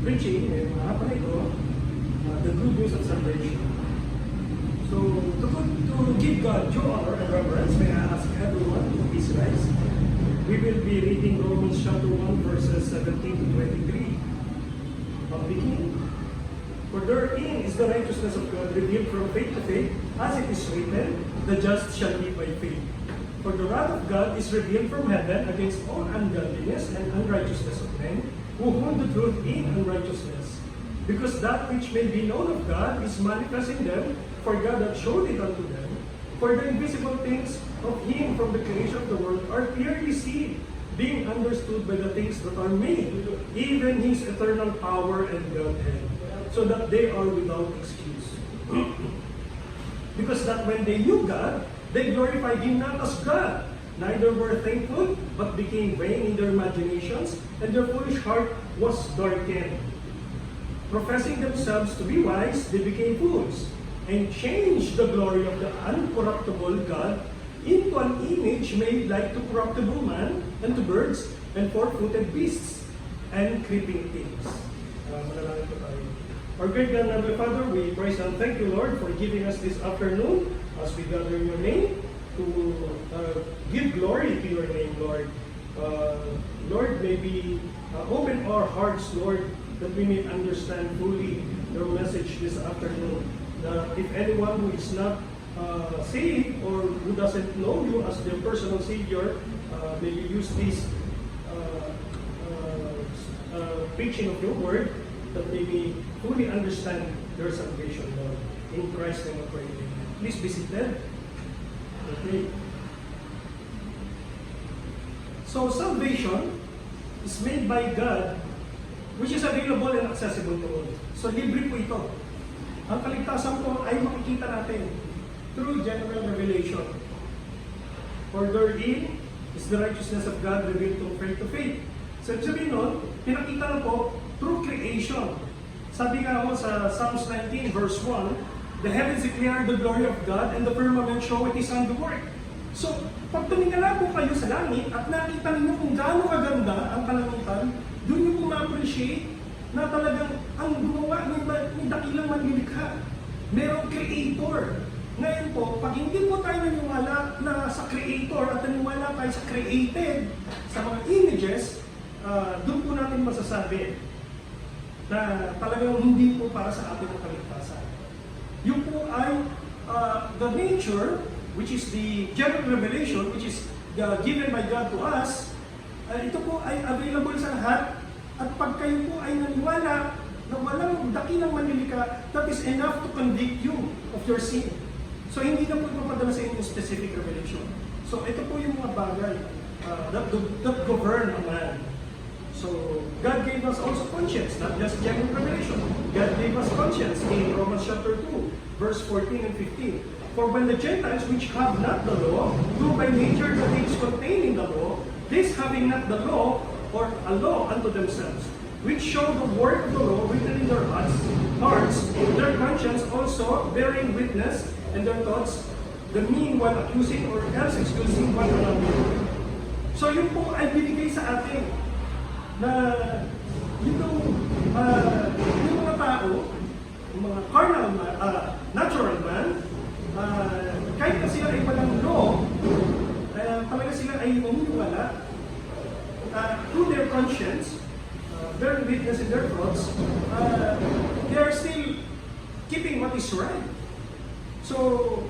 preaching ngayong hapon ito, the good news of salvation. So, to give God due honor and reverence, may I ask everyone to please rise. We will be reading Romans chapter 1, verses 17 to 23. I'll begin. For therein is the righteousness of God revealed from faith to faith, as it is written, the just shall live by faith. For the wrath of God is revealed from heaven against all ungodliness and unrighteousness of men, who hold the truth in unrighteousness. Because that which may be known of God is manifest in them, for God hath showed it unto them. For the invisible things of Him from the creation of the world are clearly seen, being understood by the things that are made, even His eternal power and Godhead, so that they are without excuse. Because that when they knew God, they glorified Him not as God, neither were thankful, but became vain in their imaginations, and their foolish heart was darkened. Professing themselves to be wise, they became fools, and changed the glory of the uncorruptible God into an image made like to corruptible man, and to birds, and four-footed beasts, and creeping things. Manalangin po tayo. Our great God and Heavenly Father, we praise and thank you, Lord, for giving us this afternoon as we gather in your name to give glory to your name, Lord. Lord, may we open our hearts, Lord, that we may understand fully your message this afternoon. If anyone who is not saved or who doesn't know you as their personal Savior, may you use this preaching of your word that they may fully understand their salvation, Lord. In Christ's name I pray. Please be seated. Okay. So salvation is made by God, which is available and accessible to all. So libre po ito. Ang kaligtasan po ay makikita natin through general revelation. For therein is the righteousness of God revealed from faith to faith. So sabihin nun, pinakita na po through creation. Sabi nga mo sa Psalms 19 verse 1, the heavens declare the glory of God, and the firmament showeth His handiwork. So, pag tumingala po kayo sa langit at nakita ninyo kung gaano kaganda ang kalangitan, doon nyo po ma-appreciate na talagang ang gumawa ni dakilang manlilikha. Merong creator. Ngayon po, pag hindi po tayo naniwala na sa creator at naniwala tayo sa created, sa mga images, doon po natin masasabi na talagang hindi po para sa ating kaligtasan. Yung po ay the nature, which is the general revelation, which is given by God to us, ito po ay available sa lahat. At pag kayo po ay naniwala na walang dakilang manlilika, that is enough to convict you of your sin. So hindi na po ipapadala sa inyo specific revelation. So ito po yung mga bagay that govern a man. So God gave us also conscience, not just general revelation. God gave us conscience in Romans chapter 2, verse 14 and 15. For when the Gentiles which have not the law, do by nature the things contained in the law, this having not the law, or a law unto themselves, which show the work of the law written in their hearts, their conscience also bearing witness, and their thoughts, the meanwhile accusing or else excusing one another. So yun po ay binigay sa atin na yung mga tao, yung mga carnal man, natural man, kahit na sila ay walang law, talaga sila ay naniniwala through their conscience, bearing witness in their thoughts, they are still keeping what is right. So,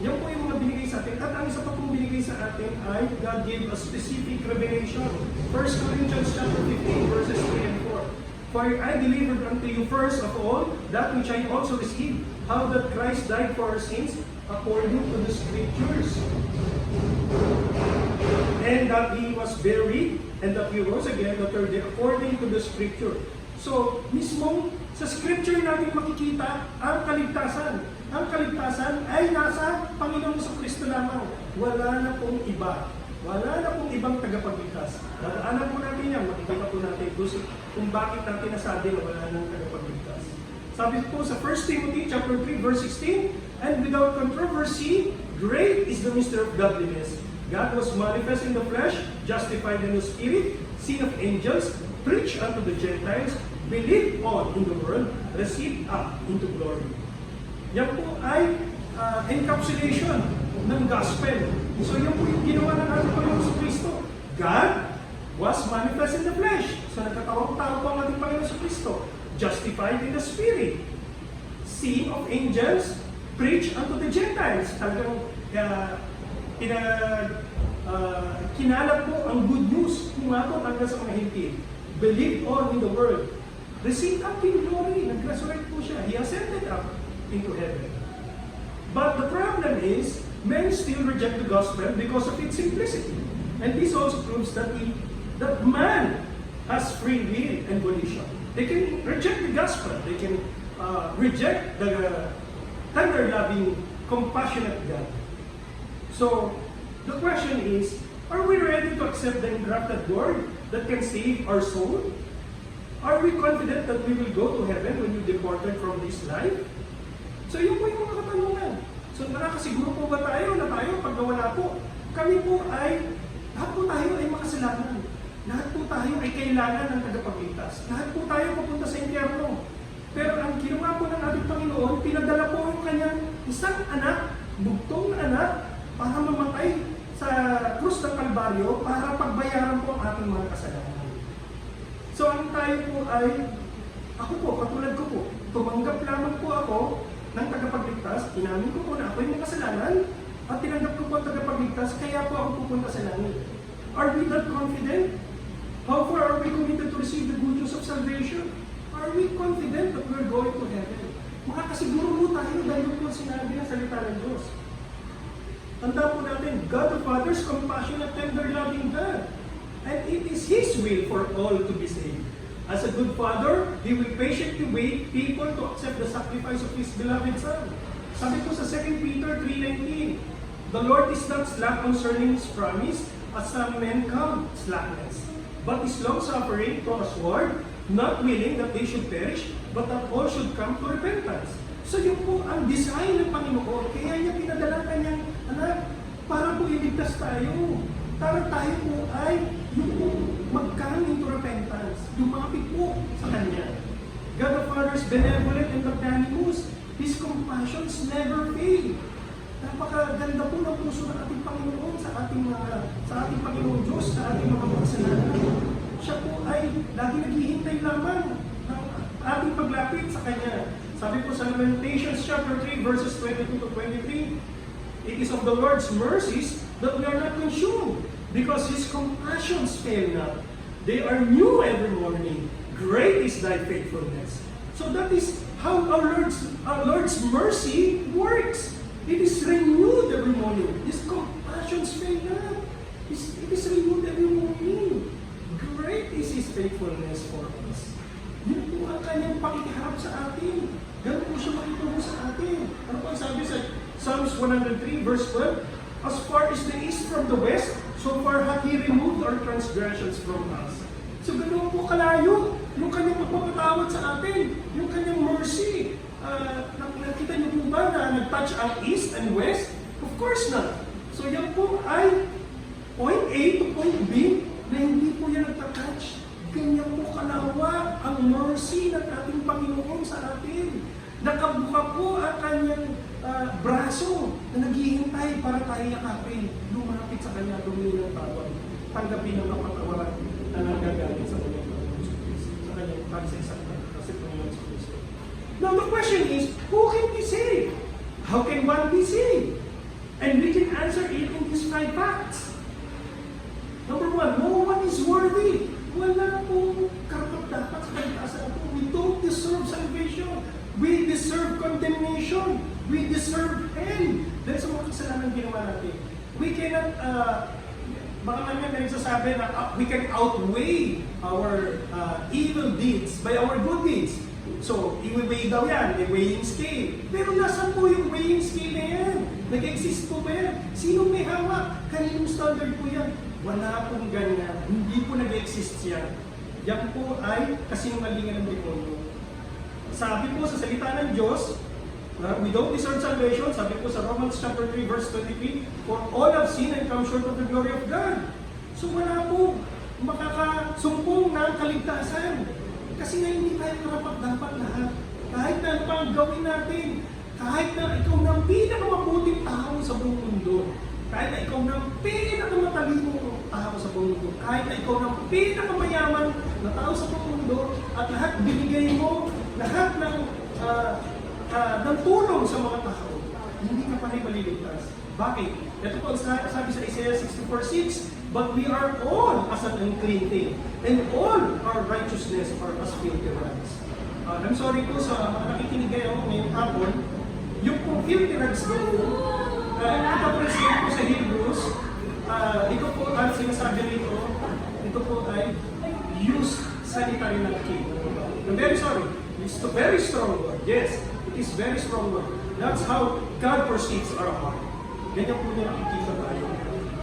yan po yung mga binigay sa atin. At ang isa pa pong binigay sa atin ay God gave a specific revelation. 1 Corinthians chapter 15, verses 3 and 4. For I delivered unto you first of all that which I also received, how that Christ died for our sins according to the Scriptures, and that He was buried, and that He rose again the third day according to the Scripture. So, mismo sa Scripture natin makikita ang kaligtasan. Ang kaligtasan ay nasa Panginoong Kristo lamang. Wala na pong iba. Wala na pong ibang tagapagligtas. Dadaanan po natin yan, makikita po natin kung bakit natin nasabi na wala nang tagapagligtas. Sabi po sa 1 Timothy chapter 3 verse 16, and without controversy, great is the mystery of godliness. God was manifest in the flesh, justified in the spirit, seen of angels, preached unto the Gentiles, believed on in the world, received up into glory. Yan po ay encapsulation ng gospel. So yan po yung ginawa ng ating Panginoon sa Kristo. God was manifest in the flesh. So nagkatawang-tao po ang ating Panginoon sa Kristo. Justified in the Spirit. Seen of angels, preached unto the Gentiles. Talagang kinalap po ang good news kumatot hanggang sa mga hintil. Believed on in the world. Received up in glory. Nag-resurrect po siya. He ascended up into heaven. But the problem is, men still reject the gospel because of its simplicity. And this also proves that man has free will and volition. They can reject the gospel. They can reject the tender, loving, compassionate God. So, the question is, are we ready to accept the engrafted word that can save our soul? Are we confident that we will go to heaven when we departed from this life? So, yun po yung mga katanungan. So, nakakasiguro po ba tayo na tayo pag nawala po? Kami po ay, lahat po tayo ay makasalanan. Lahat po tayo ay kailangan ng tagapagligtas. Lahat po tayo papunta sa impyerno. Pero ang ginawa po ng ating Panginoon, pinadala po yung kanyang isang anak, bugtong na anak, para mamatay sa krus ng Kalbaryo para pagbayaran po ang ating mga kasalanan. So ang tayo po ay, ako po, katulad ko po, tumanggap lamang po ako ng tagapagligtas, inamin ko po na ako yung may kasalanan, at tinanggap ko po ang tagapagligtas, kaya po ako pupunta sa langit. Are we that confident? How far are we committed to receive the good news of salvation? Are we confident that we're going to heaven? Makakasiguro po tayo dahil po sinabi ng salita ng Diyos. Tanda po natin, God the Father's compassionate, tender, loving God. And it is His will for all to be saved. As a good Father, He will patiently wait people to accept the sacrifice of His beloved Son. Sabi po sa 2 Peter 3:19, the Lord is not slack concerning His promise, as some men count slackness, but is long-suffering to usward, not willing that they should perish, but that all should come to repentance. So yun po ang design ng Panginoon. Kaya niya pinadala kanyang anak para po iligtas tayo. Para tayo po ay yung mag-come into repentance. Lumapit po sa Kanya. God the Father is benevolent and magnanimous. His compassions never fail. Napakaganda po ng puso ng ating Panginoon sa ating Panginoon Diyos, sa ating mga kasalanan. Siya po ay lagi naghihintay lamang ng ating paglapit sa Kanya. Sabi po sa Lamentations chapter 3 verses 22 to 23, it is of the Lord's mercies that we are not consumed, because His compassions fail not. They are new every morning. Great is thy faithfulness. So that is how our Lord's mercy works. It is renewed every morning. His compassions fail not. It is renewed every morning. Great is His faithfulness for us. Yun po ang kanyang pakikiharap sa atin. Ganun po siya makitungo sa atin. Ano po ang sabi sa Psalms 103 verse 12? As far as the east from the west, so far hath He removed our transgressions from us. So ganun po kalayo yung kanyang pagpapatawad sa atin, yung kanyang mercy. Nakita niyo po ba na nag-touch ang east and west? Of course not. So yan po ay point A to point B na hindi po yan nagta-touch. Ganyan po kalawa ang mercy ng ating Panginoon sa atin. Nakabuka po ang kanyang braso na naghihintay para tayo yakapin. Lumapit sa kanya, lumili ng tawad. Tanggapin ang kapatawaran na nagagalit sa kanyang Panginoon sa Kristo. Sa kanyang pagsisak kasi Panginoon sa Kristo. Now the question is, who can be saved? How can one be saved? And we can answer it in these 5 facts. Number 1, no one is worthy. Wala pong karapat-dapat sa kaligtasan na po. We don't deserve salvation. We deserve condemnation. We deserve hell. Dahil sa mga kasalanan ginawa natin. We cannot, baka naman na nagsasabi na we can outweigh our evil deeds by our good deeds. So, i-weigh daw yan, may weighing scale. Pero nasan po yung weighing scale na yan? Nag-exist po ba yan? Sino may hawak? Kaninong standard po yan? Wala pong ganyan. Hindi po nag-exist yan. Yan po ay kasinungalingan ng demonyo. Sabi po sa salita ng Diyos, we don't deserve salvation. Sabi po sa Romans chapter 3 verse 23, for all have sinned and come short of the glory of God. So wala po makakasumpong ng kaligtasan. Kasi nga hindi tayo karapat-dapat lahat. Kahit na ano pang gawin natin, kahit na ikaw na ang pinakamabuting tao sa buong mundo, kahit na ikaw na ang pinakamatalinong tao sa buong mundo, kahit na ikaw na ang pinakamayaman na tao sa buong mundo, at lahat binigay mo, lahat ng tulong sa mga tao, hindi ka pa rin maliligtas. Bakit? Ito po ang sabi sa Isaiah 64:6, but we are all as an unclean thing, and all our righteousness are as filthy rags. I'm sorry po sa mga nakikinig kayo ngayong hapon, yung pong filthy rags doon, ito present po sa Hebrews, ito po ang sinasabi rito, ito po ay used sanitary napkin. I'm very sorry, it's a very strong word. Yes, it is very strong word. That's how God perceives our heart. Ganyan po niya nakikita tayo.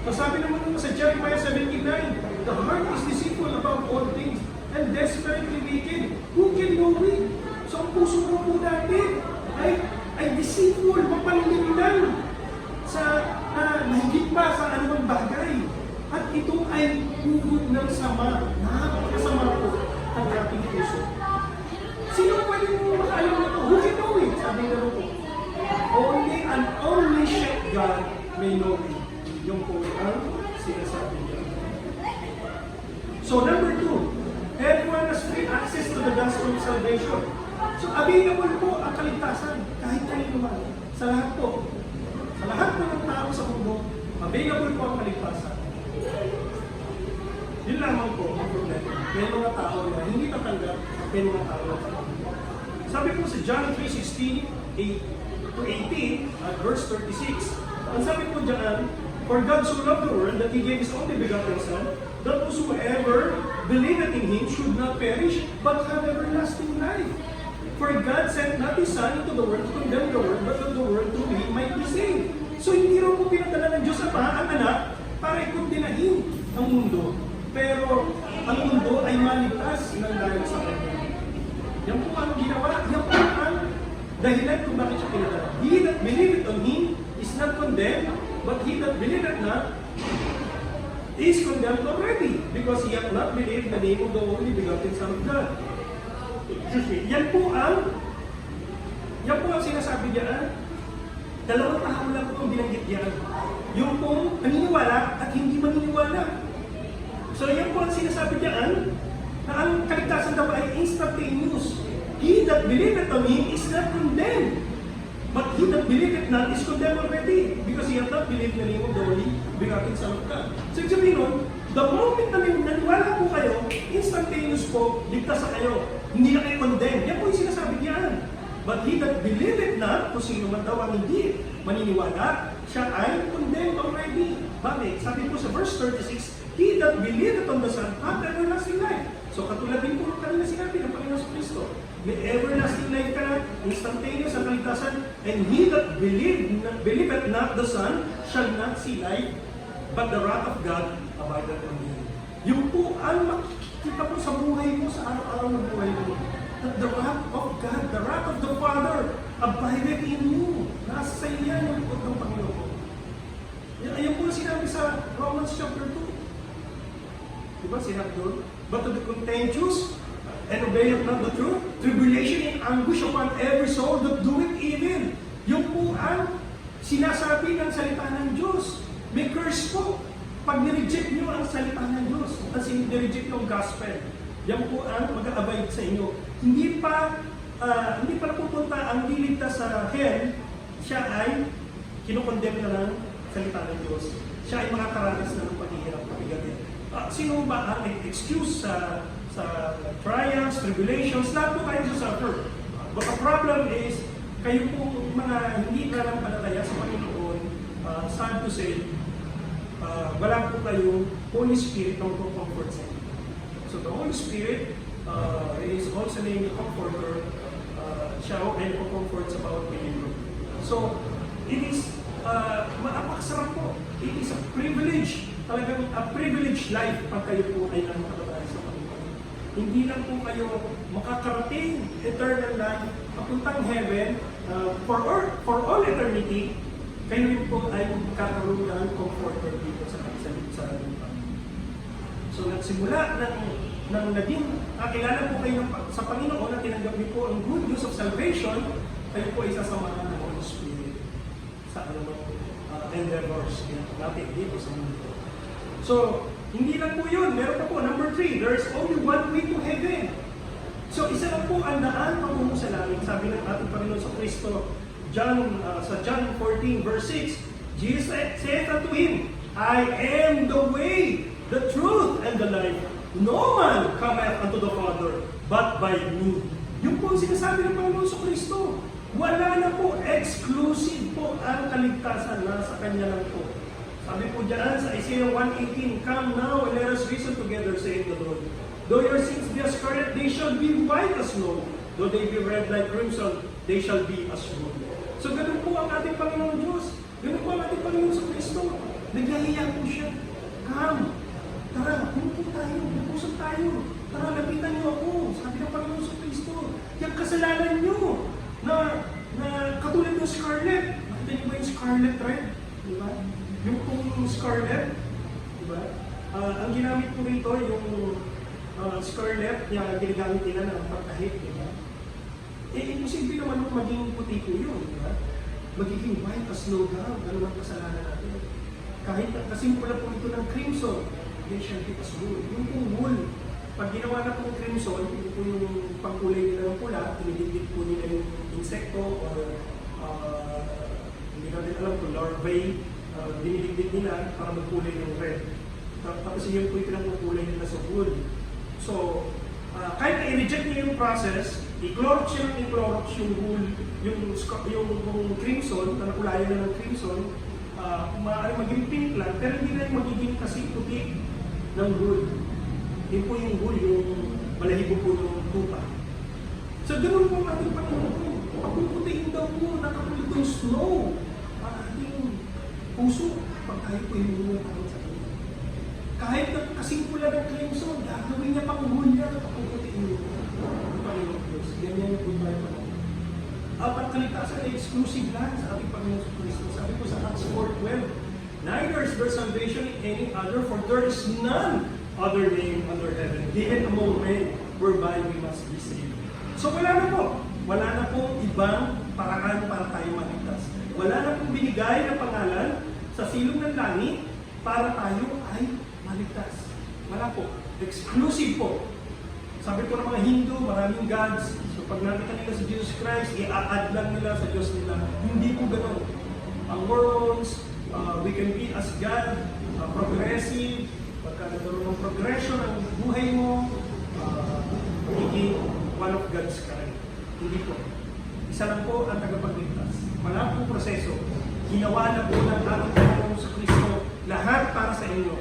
So sabi naman sa Jeremiah 17:9, the heart is deceitful above all things and desperately wicked. Who can know it? So ang puso po natin ay deceitful, mapanlinlang sa mahigit pa sa anumang bagay. At ito ay hugot ng sama. Nakakasama po ang ating puso. Sino pwede mo makaalam na ito? Who can know it? Sabi na po. Only and only God may know it. Yung po ang sinasabi niya. So number 2, everyone has free access to the gospel of salvation. So available po ang kaligtasan kahit kanino man. Sa lahat po. Sa lahat po ng tao sa mundo, available po ang kaligtasan. Yun lamang po ang problema. May mga tao na hindi tatanggap, may mga tao na tatanggap. Sabi po sa John 3:16-18 at verse 36, ang sabi po dyan, for God so loved the world that He gave His only begotten Son, that whosoever believeth in Him should not perish, but have everlasting life. For God sent not His Son into the world to condemn the world, but that the world through Him might be saved. So hindi raw po pinadala ng Diyos ang anak para ikundinahin ang mundo. Pero ang mundo ay maligtas ng dahil sa Kanya. Yan po ang ginawa. Yan po ang dahilan kung bakit siya pinadala. He that believeth on Him is not condemned, but he that believeth not is condemned already, because he hath not believed the name of the only begotten Son of God. Yan po ang sinasabi niya. Dalawang tao lang po ang binanggit niya. Yung pong naniniwala at hindi maniniwala. So yan po ang sinasabi niya na ang kaligtasan daw ay instantaneous. He that believeth on Him is not condemned, but he that believeth not is condemned already, because he hath not believed the name of the only begotten Son of God. So sabihin nun, the moment na naniwala po kayo, instantaneous po, ligtas na kayo. Hindi na kayo condemned. Yan po yung sinasabi niya. But he that believeth not, kung sino man daw ang hindi maniniwala, siya ay condemned already. Bakit? Sabi po sa verse 36, he that believeth on the Son hath everlasting life. So katulad din po kanina sinabi ng Panginoon Kristo, may everlasting life ka na, instantaneous ang kaligtasan, and he that believeth not the Son shall not see life, but the wrath of God abideth on him. Yung po ang makikita po sa buhay mo, sa araw-araw ng buhay mo, that the wrath of God, the wrath of the Father abideth in you. Nasa sa iyo yung likod ng Panginoon. Ayan po sinabi sa Romans chapter 2. Diba sinabi doon? But to the contentious and obeyeth not the truth, tribulation and anguish upon every soul that doeth evil. Yung po ang sinasabi ng salita ng Diyos. May curse po pag nireject nyo ang salita ng Diyos at nireject nyo ang gospel. Yan po ang mag-a-abide sa inyo. Hindi pa napupunta ang liligtas sa hell, siya ay kinukondemn na ng salita ng Diyos. Siya ay makakaranas na ng paghihirap pabigatin. Sino ba ang excuse sa trials, tribulations? Lahat po kayo suffer. But the problem is, kayo po mga hindi nanampalataya sa Panginoon, sad to say, wala po kayo Holy Spirit na comfort sa inyo. So the Holy Spirit is also named Comforter. Siya ay comfort sa bawat believer. So it is maapaksarap po. It is a privilege. Talagang a privileged life pag kayo po ay nanampalataya sa Panginoon. Hindi lang po kayo makakarating eternal life, papuntang heaven, for all eternity, kayo rin po ay magkakaroon ng comforter dito sa lupa. So nagsimula ng nang naging kakilala po kayo sa Panginoon na tinanggap niyo po ang good news of salvation, kayo po ay sasamahan ng Holy Spirit sa anumang endeavors natin dito sa mundo. So, hindi lang po yun. Meron pa po, number 3, there's only one way to heaven. So, isa lang po ang daan patungo sa langit. Sabi ng ating Panginoon sa Kristo, sa John 14 verse 6, Jesus said unto him, I am the way, the truth, and the life. No man cometh unto the Father, but by me. Yung po ang sinasabi ng Panginoon sa Kristo. Wala na po, exclusive po ang kaligtasan na sa Kanya lang po. Sabi po dyan sa Isaiah 1:18, come now and let us reason together, saith the Lord. Though your sins be as scarlet, they shall be white as snow. Though they be red like crimson, they shall be as wool. So ganun po ang ating Panginoon Diyos. Ganun po ang ating Panginoon sa Kristo. Naglahiya po siya. Come, tara, pumunta tayo, pupusap tayo. Tara, lapitan niyo ako. Sabi ng Panginoon sa Kristo, yung kasalanan niyo na katulad ng scarlet. Nakita niyo ba yung scarlet red? Diba? Yung pong scarlet, diba? Ang ginamit po rito, yung scarlet, yung ginagamit nila ng pagkahit, diba? Imposible naman maging puti po yun, diba? Magiging white as snow daw, ganun ang kasalanan natin. Kahit kasimpula po ito ng crimson, they shall be as wool. Yung pong wool, pag ginawa na pong crimson, ito po yung pangkulay nila ng pula, tinidikit po nila yung insekto or hindi natin alam kung larvae, dinidikit nila para magkulay ng red. Tapos yun po yung pinagkukulay nila sa wool. So, kahit na i-reject niya yung process, i-clorox siya ng i-clorox yung wool, yung crimson, na nakulayan na ng crimson, maaaring maging pink lang, pero hindi na yung magiging kasi puti ng wool. Yun po yung wool, yung balahibo po ng tupa. So, ganoon po ang ating Panginoon. Pagpuputiin daw po, nakatulad ng snow, ang ating puso, pag tayo po yung mga sa kanya. Kahit na kasimpula ng crimson, gagawin niya pang wool niya, pagpuputiin niyo. Ang Panginoon Diyos. Ganyan yung goodbye pa natin. Ang kaligtasan ay exclusive lang sa ating Panginoon sa Kristo. Sabi po sa Acts 4:12, neither is there salvation in any other, for there is none other name under heaven, given among men, whereby we must be saved. So wala na po. Wala na pong ibang paraan para tayo maligtas. Wala na pong binigay na pangalan sa silong ng langit para tayo ay maligtas. Wala po. Exclusive po. Sabi po ng mga Hindu, maraming gods. So pag nakita nila si Jesus Christ, i-add lang nila sa Diyos nila. Hindi po ganoon. Ang Mormons, we can be as God, progressive, pagka nagkaroon ng progression ng buhay mo, magiging one of God's kind. Hindi po. Isa lang po ang tagapagligtas. Wala po proseso. Ginawa na po ng ating Panginoon sa Kristo lahat para sa inyo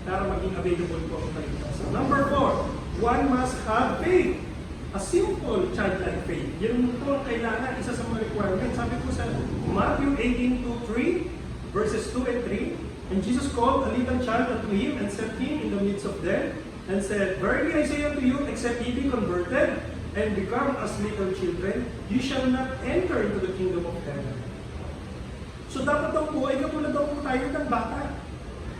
para maging available po ang kaligtasan. Number 4, one must have faith. A simple childlike faith. Yan po ang kailangan, isa sa mga requirements. Sabi po sa Matthew 18:2-3, verses 2 and 3, and Jesus called a little child unto him and set him in the midst of them, and said, verily I say unto you, except ye be converted and become as little children, you shall not enter into the kingdom of heaven. So dapat daw po, ay katulad daw po tayo ng bata.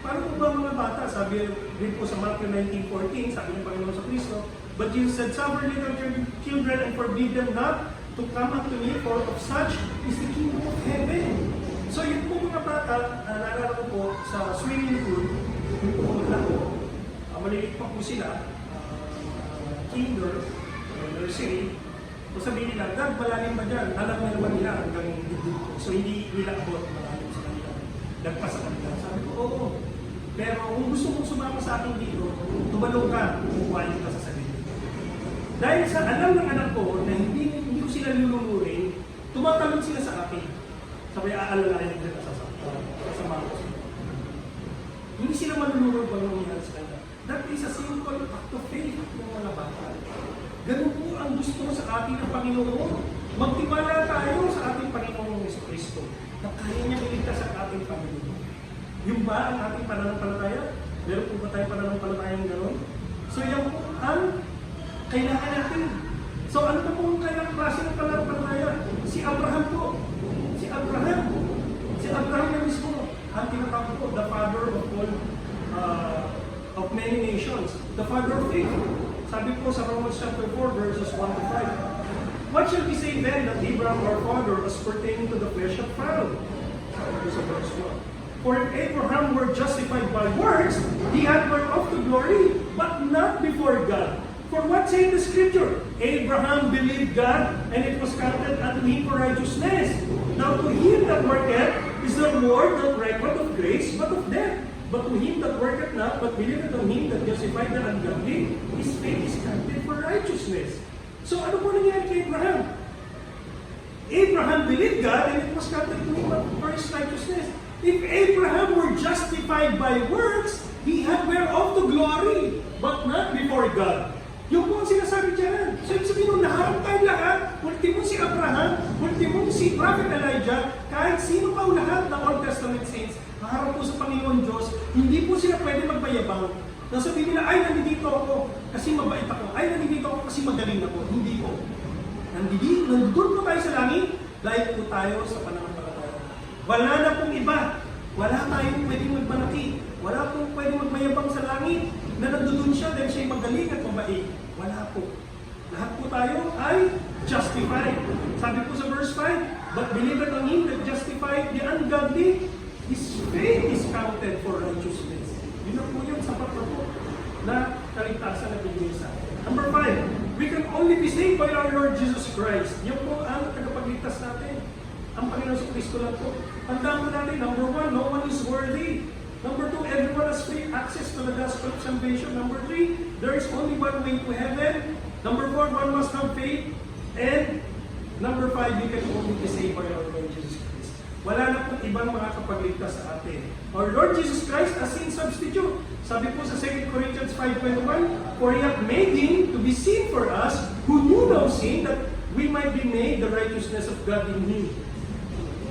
Paano po ba mga bata? Sabi rin po sa Matthew 19:14, sabi ng Panginoon sa Kristo, but Jesus said, suffer little children and forbid them not to come unto me, for of such is the kingdom of heaven. So yun po mga bata, naalala ko po sa swimming pool, yung po mga po, maliliit pa po sila, kinder, nursery, so sabihin nila, Dad, malalim ba dyan? Alam na naman nila hanggang dito. So hindi nila abot malalim sa kanila. Nagpas sa kanila. Sabi ko, oo. Pero kung gusto mong sumama sa akin dito, tumalong ka, kumukuhanin ka sa sarili. Dahil sa alam ng anak ko na hindi ko sila lulunurin, tumatalon sila sa akin. Sabi, aalalahin nila sa mga ko sila. Hindi sila malulunod pag nangyayari sa kanila. That is a simple act of faith ng mga bata. Ganun po ang gusto sa ating ng Panginoon. Magtiwala tayo sa ating Panginoong Kristo na kaya niya iligtas ang ating Panginoon. Yung ba ang ating pananampalataya? Meron po ba tayong pananampalatayang gano'n? So yan po ang kailangan natin. So ano po ang kailangan klase ng pananampalataya? Si Abraham po. Si Abraham na mismo ang tinatawag po, the father of all of many nations, the father of faith. Sabi po sa Romans chapter 4, verses 1 to 5. What shall we say then that Abraham our father as pertaining to the flesh had found? Sabi po sa verse 1. For if Abraham were justified by works, he had whereof the glory, but not before God. For what saith the scripture? Abraham believed God, and it was counted unto him for righteousness. Now to him that worketh is the reward not reckoned of grace, but of debt. But to him that worketh not, but believeth on him that justified the ungodly, his faith is counted for righteousness. So ano po nangyari kay Abraham? Abraham believed God, and it was counted to him for his righteousness. If Abraham were justified by works, he had whereof the glory, but not before God. Yung po ang sinasabi dyan. So, ibig sabihin nung naharap tayo lahat, ultimo si Abraham, ultimo si Prophet Elijah, kahit sino pa lahat ng Old Testament saints, naharap po sa Panginoon Diyos, hindi po sila pwede magbayabang. Nasabihin nila, ay, nandito ako kasi mabait ako. Ay, nandito ako kasi magaling ako. Hindi po. Nandun po tayo sa langit, dahil po tayo sa pananampalataya. Wala na pong iba. Wala tayong pwedeng magmalaki. Wala pong pwedeng magmayabang sa langit na nandun siya dahil siya'y magaling at mabait. Wala po. Lahat po tayo ay justified. Sabi po sa verse 5, but believeth on him that justified the ungodly, his faith is counted for righteousness. Yun na po yun, sapat na po na kaligtasan na binigay sa atin. Number 5, we can only be saved by our Lord Jesus Christ. Yun po ang tagapagligtas natin. Ang Panginoon sa Kristo lang po. Tandaan po natin, number 1, no one is worthy. Number 2, everyone has free access to the gospel of salvation. Number 3, there is only one way to heaven. Number 4, one must have faith. And number 5, we can only be saved by our Lord Jesus Christ. Wala na pong ibang makakapagligtas sa atin. Our Lord Jesus Christ as sin substitute. Sabi po sa 2 Corinthians 5:21, for he hath made him to be sin for us, who knew no sin, that we might be made the righteousness of God in him.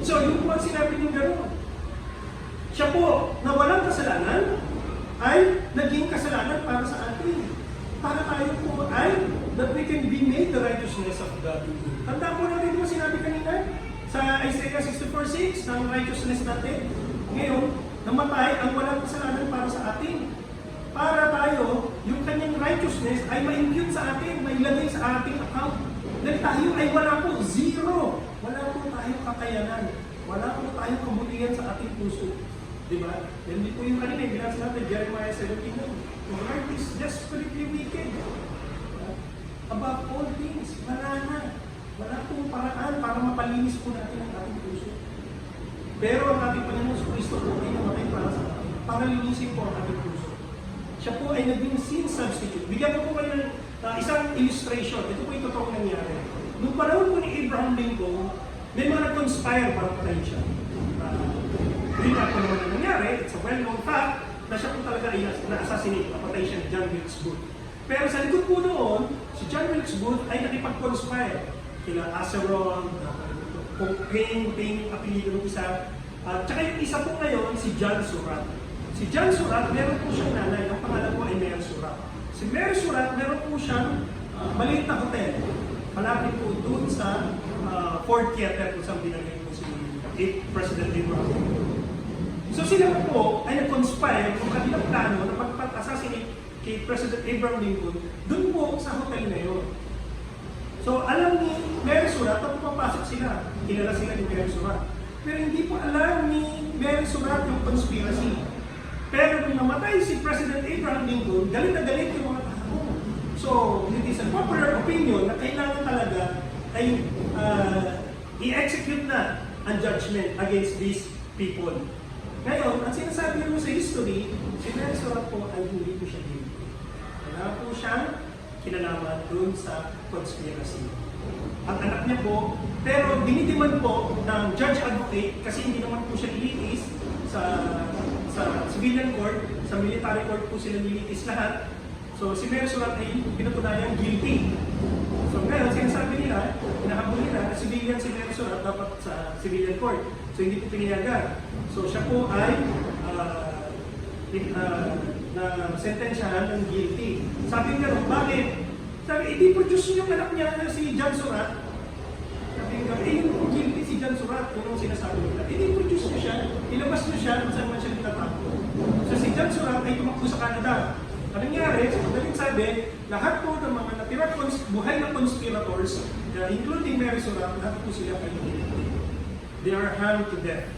So, yung po ang sinabi niyong gano'n. Siya po, na walang kasalanan, ay naging kasalanan para sa atin. Para tayo po ay, that we can be made the righteousness of God. Tanda po natin yung sinabi kanina sa Isaiah 64:6, ng righteousness natin. Ngayon, namatay ang walang kasalanan para sa atin. Para tayo, yung kanyang righteousness ay ma-impute sa atin, mailagay sa ating account. Dahil tayo ay wala po, zero. Wala po tayong kakayanan. Wala po tayong kabutihan sa ating puso. Diba? Hindi po yung kanina, binasa natin, Jeremiah 17. The heart is desperately wicked. Above all things, wala na. Wala pong paraan para mapalinis po natin ang ating puso. Pero ang ating Panginoon sa Kristo po ay namatay para sa atin. Para linisin po ang ating puso. Siya po ay naging sin substitute. Bigyan ko po kayo ng isang illustration. Ito po yung totoong nangyari. Noong panahon po ni Abraham Lincoln, may mga nag-conspire para patayin siya. Hindi na po naman ang nangyari. It's a well-known fact na siya po talaga ay na-assassinate. Napatay siya ni John Wilkes Booth. Pero sa likod po noon, si John Wilkes Booth ay nakipag-conspire. Kila Aseron, Ping, apelido ng isa. Tsaka yung isa po ngayon, si John Surratt. Si John Surratt, meron po siyang nanay. Ang pangalan po ay Mary Surratt. Si Mary Surratt, meron po siyang maliit na hotel. Malapit po doon sa Ford Theater kung saan binagay po si President Abraham Lincoln. So sila po ay nag-conspire kung kanilang plano na pag-assassinate kay President Abraham Lincoln doon po sa hotel na yun. So alam ni Mary Surratt na pumapasok sila. Kilala sila ni Mary Surratt. Pero hindi po alam ni Mary Surratt yung conspiracy. Pero nung namatay si President Abraham Lincoln, galit na galit yung mga tao. So it is a popular opinion na kailangan talaga ay i-execute na ang judgment against these people. Ngayon, ang sinasabi mo sa history, si Mary Surratt po ay hindi po siya guilty. Wala po siyang kinalaman doon sa conspiracy. Ang anak niya po, pero dinidiman po ng judge advocate kasi hindi naman po siya ilitis sa civilian court, sa military court po sila nilitis lahat. So si Mary Surratt ay pinatunayan guilty. So ngayon, sinasabi nila, hinahabol nila na civilian si Mary Surratt dapat sa civilian court. So hindi po pinayagan. So siya po ay na sentensyahan ng guilty. Sabi nga, bakit? Sabi, i-produce yung anak niya si John Surratt. Sabi nga, yung guilty si John Surratt, yung sinasabi nila. I-produce niyo siya, ilabas niyo siya kung saan man siya nagtatakbo. So si John Surratt ay tumakbo sa Canada. Ang nangyari, sa madaling sabi, lahat po ng mga natira buhay na conspirators, including Mary Surratt, lahat po sila ay they are hanged to death.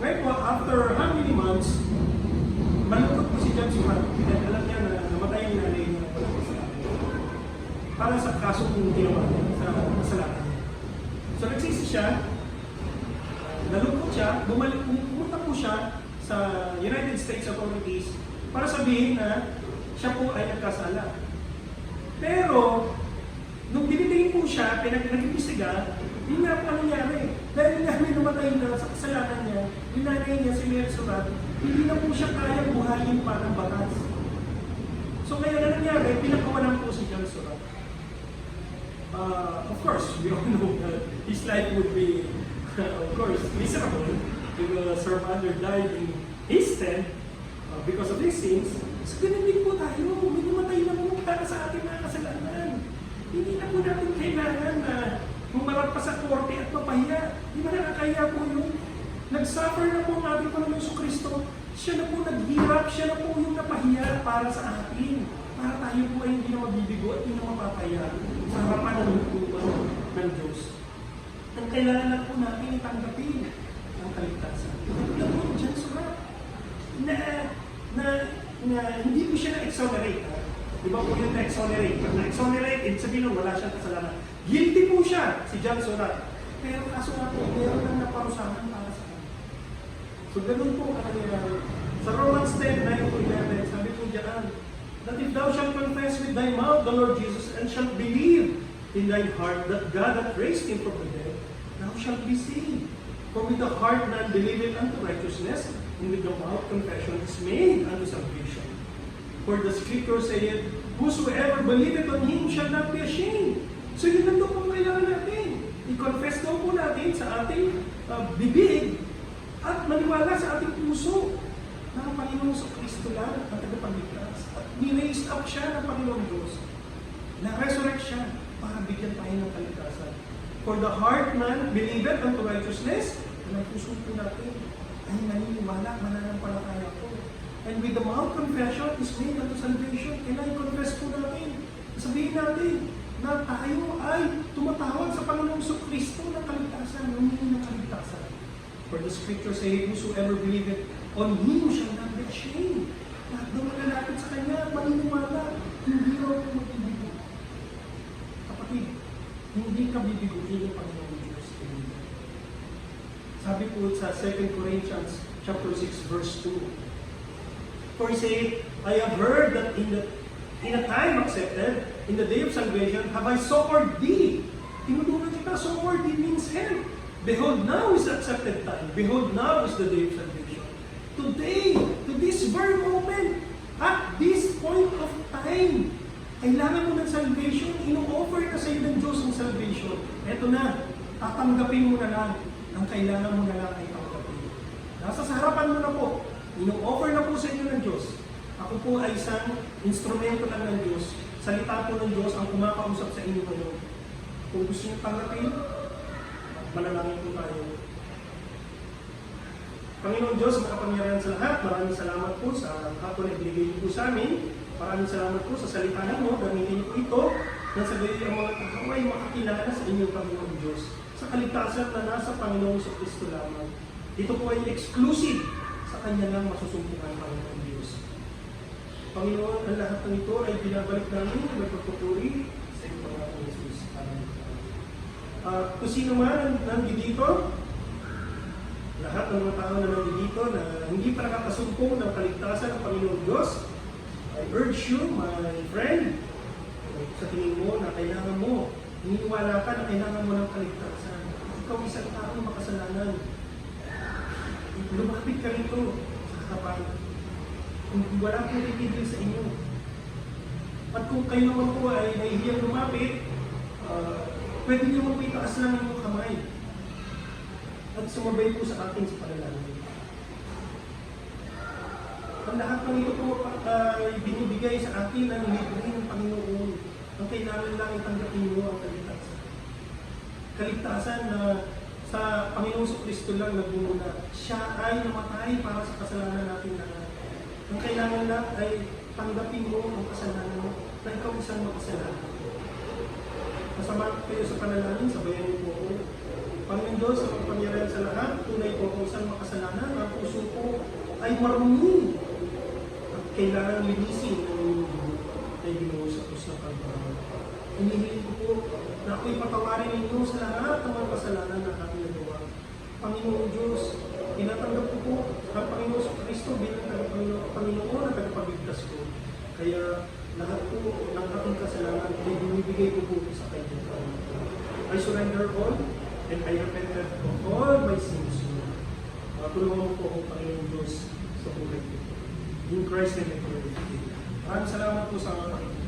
Ngayon po, after how many months, malungkot po si John Surratt dahil alam niya na namatay yung nanay niya ng walang kasalanan. Para sa kasong ginawa niya, sa kasalanan niya. So nagsisi siya, nalungkot siya, pumunta po siya sa United States authorities para sabihin na siya po ay nagkasala. Pero, nung dinitingin po siya, nag-imbestiga, yun nga po nangyari. Dahil nga may namatay na sa kasalanan niya, yung nanay niya, si Mary Surratt, hindi na po siya kaya buhayin pa ng batas. So ngayon na nangyari, pinakawalan po si John Surratt. Of course, we all know that his life would be, of course, miserable because her mother died in his stead because of his sins. So ganun din po tayo, may namatay na po para sa ating mga kasalanan. Hindi na po natin kailangan na humarap pa sa korte at mapahiya. Hindi ba nakakaya po yun? Nag-suffer na po ang ating Panginoon Jesucristo. Siya na po naghirap, siya na po yung napahiya para sa atin. Para tayo po ay hindi na mabibigo at hindi na mapapahiya sa harapan ng hukuman ng Diyos. Ang kailangan na po natin itanggapin ang kaligtasan. Ito po John Surratt na hindi po siya na-exonerate. Di ba po yung na-exonerate? Pag na-exonerate, ibig sabihin wala siyang kasalanan. Guilty po siya, si John Surratt. Pero kaso nga po, meron lang naparusahan para sa kanya. So ganun po ang nangyayari. Sa Romans 10:9-11, sabi po diyan, that if thou shalt confess with thy mouth the Lord Jesus and shalt believe in thine heart that God hath raised him from the dead, thou shalt be saved. For with the heart man believeth unto righteousness, and with the mouth confession is made unto salvation. For the scripture saith, whosoever believeth on him shall not be ashamed. So yun lang po ang kailangan natin. I-confess daw po natin sa ating bibig at maniwala sa ating puso na ang Panginoon sa Kristo lang ang tagapagligtas. At ni-raise up siya ng Panginoon Diyos. Na-resurrect siya para bigyan tayo ng kaligtasan. For the heart man believeth unto righteousness, ang puso po natin ay naniniwala, mananampalataya po. And with the mouth confession is made unto salvation. Kailangan i-confess po natin. Sabihin natin na tayo ay tumatawag sa Panginoong Kristo ng kaligtasan, humingi ng kaligtasan. For the scripture say, whosoever believeth on him shall not be ashamed. Lahat daw malalapit sa kanya at maniniwala, hindi raw po magbibigo. Kapatid, hindi ka bibiguin ng Panginoong Diyos. Sabi po sa 2 Corinthians chapter 6 verse 2. For he said, I have heard that in a time accepted, in the day of salvation, have I succored thee. Tinutulungan kita, succored thee means help. Behold, now is the accepted time. Behold, now is the day of salvation. Today, to this very moment, at this point of time, kailangan mo ng salvation, ino-offer na sa iyo ng Diyos ang salvation. Eto na, tatanggapin mo na lang. Ang kailangan mo na lang ay tanggapin. Nasa sa harapan mo na po, ino-offer na po sa inyo ng Diyos. Ako po ay isang instrumento lang ng Diyos. Salita po ng Diyos ang kumakausap sa inyo ngayon. Kung gusto niyo tanggapin, manalangin po tayo. Panginoon Diyos, makapangyarihan sa lahat, maraming salamat po sa hapon na ibigay niyo po sa amin. Maraming salamat po sa salita ninyo. Gamitin niyo po ito na sa gayon ang mga tao ay makakilala sa inyong Panginoon Diyos. Sa kaligtasan na nasa Panginoong Kristo lamang. Ito po ay exclusive sa Kanya lang masusumpungan Panginoon Diyos. Panginoon, ang lahat ng ito ay binabalik namin ng pagpupuri sa iyong Panginoon Jesus. Kung sino man nandito, lahat ng mga tao na nandito na hindi pa nakakasumpong ng kaligtasan ng Panginoon Diyos, I urge you, my friend, sa tingin mo na kailangan mo, naniniwala ka na kailangan mo ng kaligtasan. Ikaw isang tao makasalanan. Lumapit ka rito sa harapan. Kung wala pong itigil sa inyo. At kung kayo naman po ay nahihiyang lumapit, pwede niyo mo itaas lang yung kamay. At sumabay po sa atin sa panalangin. Ang lahat ng ito po ay binibigay sa atin ng libre ng Panginoon. Ang kailangan lang itanggapin mo ang kaligtasan. Kaligtasan na sa Panginoong Kristo lang nagbumula. Siya ay namatay para sa kasalanan natin lahat. Ang kailangan lang ay tanggapin mo ang kasalanan mo na ikaw isang makasalanan. Masama kayo sa panalangin, sabayan niyo po ako. Panginoon Diyos, sa magpangyarihan sa lahat, tunay po ako isang makasalanan, ang puso ko ay marumi. At kailangan linisin ang inyong buhok na ibinuho sa krus ng Kalbaryo. Hinihiling ko po na ako'y patawarin ninyo sa lahat ng mga kasalanan na aking nagawa. Panginoon Diyos, tinatanggap ko po ang Panginoon sa Kristo bilang Panginoon at tagapagligtas ko. Kaya lahat po ng aking kasalanan ay binibigay ko po sa kanya. I surrender all and I repented of all my sins. Tulungan mo po ako, Panginoon Diyos, sa buhay ko. In Christ name I pray. Maraming salamat po sa mga pakikinig.